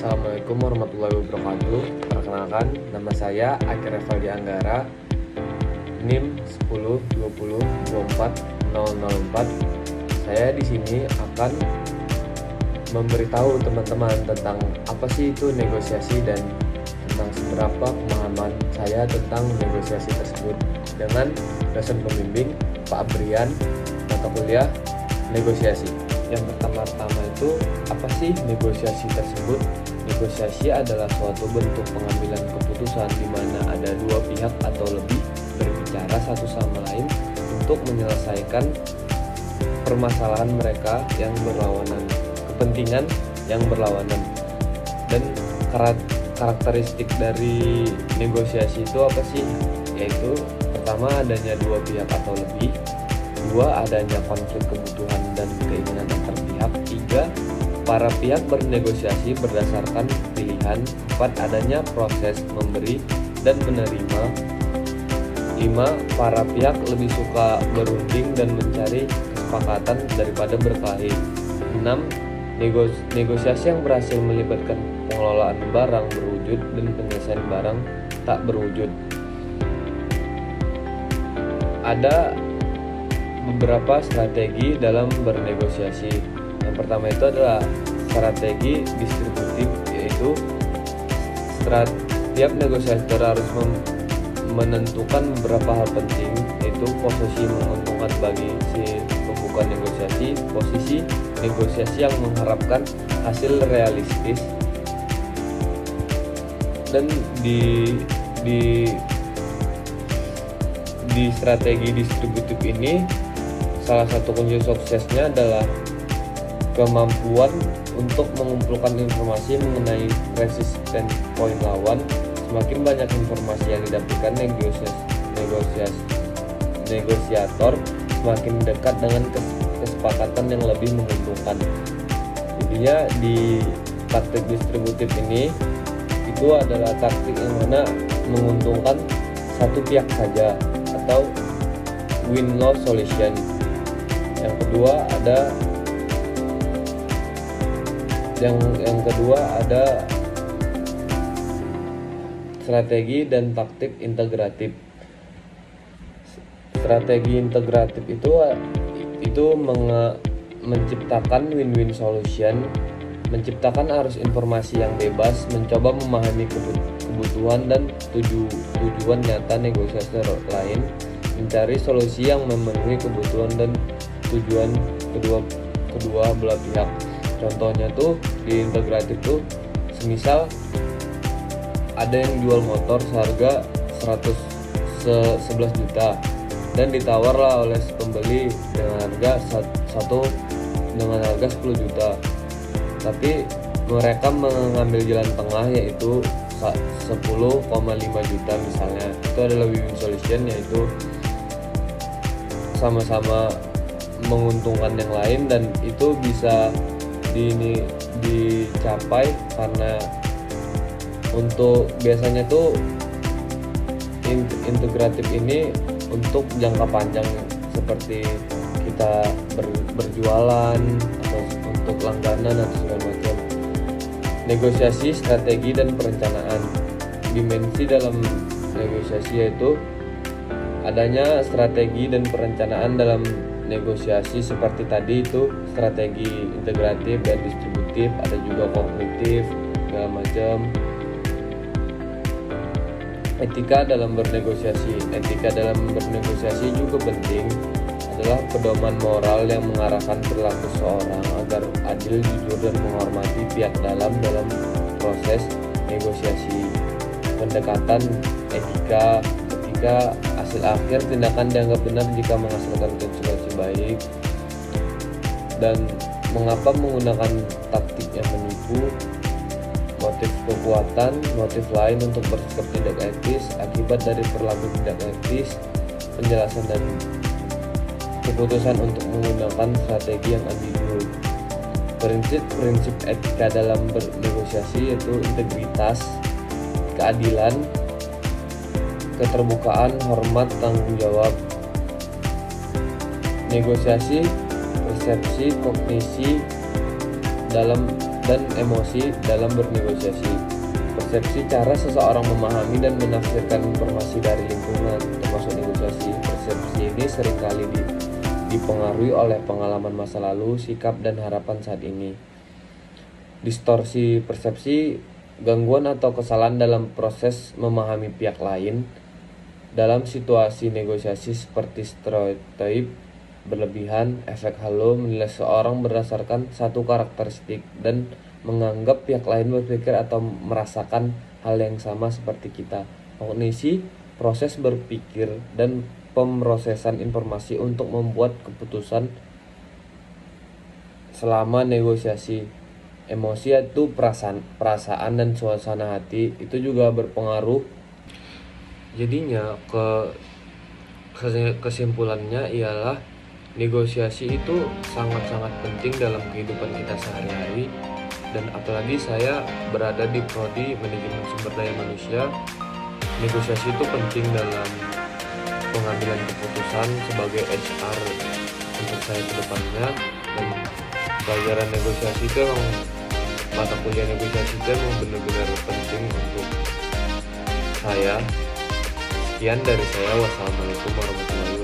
Assalamualaikum warahmatullahi wabarakatuh. Perkenalkan, nama saya Akir Revaldi Anggara, NIM 1020240004. Saya di sini akan memberitahu teman-teman tentang apa sih itu negosiasi dan tentang seberapa pemahaman saya tentang negosiasi tersebut dengan dosen pembimbing Pak Brian, mata kuliah negosiasi. Yang pertama-tama itu apa sih negosiasi tersebut? Negosiasi adalah suatu bentuk pengambilan keputusan di mana ada dua pihak atau lebih berbicara satu sama lain untuk menyelesaikan permasalahan mereka yang berlawanan, kepentingan yang berlawanan. Dan karakteristik dari negosiasi itu apa sih? Yaitu pertama, adanya dua pihak atau lebih. Dua, adanya konflik kebutuhan dan keinginan antar pihak. Tiga, para pihak bernegosiasi berdasarkan pilihan. Empat, adanya proses memberi dan menerima. Lima, para pihak lebih suka berunding dan mencari kesepakatan daripada berkelahi. Enam, negosiasi yang berhasil melibatkan pengelolaan barang berwujud dan penyelesaian barang tak berwujud. Ada beberapa strategi dalam bernegosiasi. Yang pertama itu adalah strategi distributif, yaitu tiap negosiator harus menentukan beberapa hal penting, yaitu posisi menguntungkan bagi si pembuka negosiasi, posisi negosiasi yang mengharapkan hasil realistis, dan di strategi distributif ini salah satu kunci suksesnya adalah kemampuan untuk mengumpulkan informasi mengenai resisten poin lawan. Semakin banyak informasi yang didapatkan negosiator, semakin dekat dengan kesepakatan yang lebih menguntungkan. Intinya di taktik distributif ini itu adalah taktik yang mana menguntungkan satu pihak saja atau win-loss solution. Yang kedua ada strategi dan taktik integratif. Strategi integratif itu menciptakan win-win solution, menciptakan arus informasi yang bebas, mencoba memahami kebutuhan dan tujuan nyata negosiator lain, mencari solusi yang memenuhi kebutuhan dan tujuan kedua belah pihak. Contohnya tuh di integratif tuh, semisal ada yang jual motor seharga 11 juta dan ditawarlah oleh pembeli dengan harga 10 juta. Tapi mereka mengambil jalan tengah, yaitu 10,5 juta misalnya. Itu adalah win-win solution, yaitu sama-sama menguntungkan yang lain, dan itu bisa dicapai karena untuk biasanya tuh integratif ini untuk jangka panjang, seperti kita berjualan atau untuk langganan atau segala macam. Negosiasi, strategi dan perencanaan. Dimensi dalam negosiasi yaitu adanya strategi dan perencanaan dalam negosiasi, seperti tadi itu strategi integratif dan distributif, ada juga kognitif segala macam. Etika dalam bernegosiasi juga penting, adalah pedoman moral yang mengarahkan perilaku seorang agar adil, jujur dan menghormati pihak dalam proses negosiasi. Pendekatan etika, hasil akhir tindakan dianggap benar jika menghasilkan konsekuensi baik. Dan mengapa menggunakan taktik yang menipu, motif kekuatan, motif lain untuk bersikap tidak etis, akibat dari perilaku tidak etis, penjelasan dan keputusan untuk menggunakan strategi yang ambigu. Prinsip etika dalam bernegosiasi yaitu integritas, keadilan, keterbukaan, hormat, tanggung jawab. Negosiasi, persepsi, kognisi dalam dan emosi dalam bernegosiasi. Persepsi cara seseorang memahami dan menafsirkan informasi dari lingkungan, termasuk negosiasi. Persepsi ini seringkali dipengaruhi oleh pengalaman masa lalu, sikap, dan harapan saat ini. Distorsi persepsi, gangguan atau kesalahan dalam proses memahami pihak lain. Dalam situasi negosiasi seperti stereotip berlebihan, efek halo, menilai seorang berdasarkan satu karakteristik dan menganggap pihak lain berpikir atau merasakan hal yang sama seperti kita. Kognisi, proses berpikir dan pemrosesan informasi untuk membuat keputusan selama negosiasi. Emosi itu perasaan dan suasana hati itu juga berpengaruh. Jadinya kesimpulannya ialah negosiasi itu sangat-sangat penting dalam kehidupan kita sehari-hari, dan apalagi saya berada di prodi manajemen sumber daya manusia. Negosiasi itu penting dalam pengambilan keputusan sebagai HR untuk saya ke depannya, dan pelajaran negosiasi itu mata kuliah negosiasi itu benar-benar penting untuk saya. Sekian dari saya. Wassalamualaikum warahmatullahi wabarakatuh.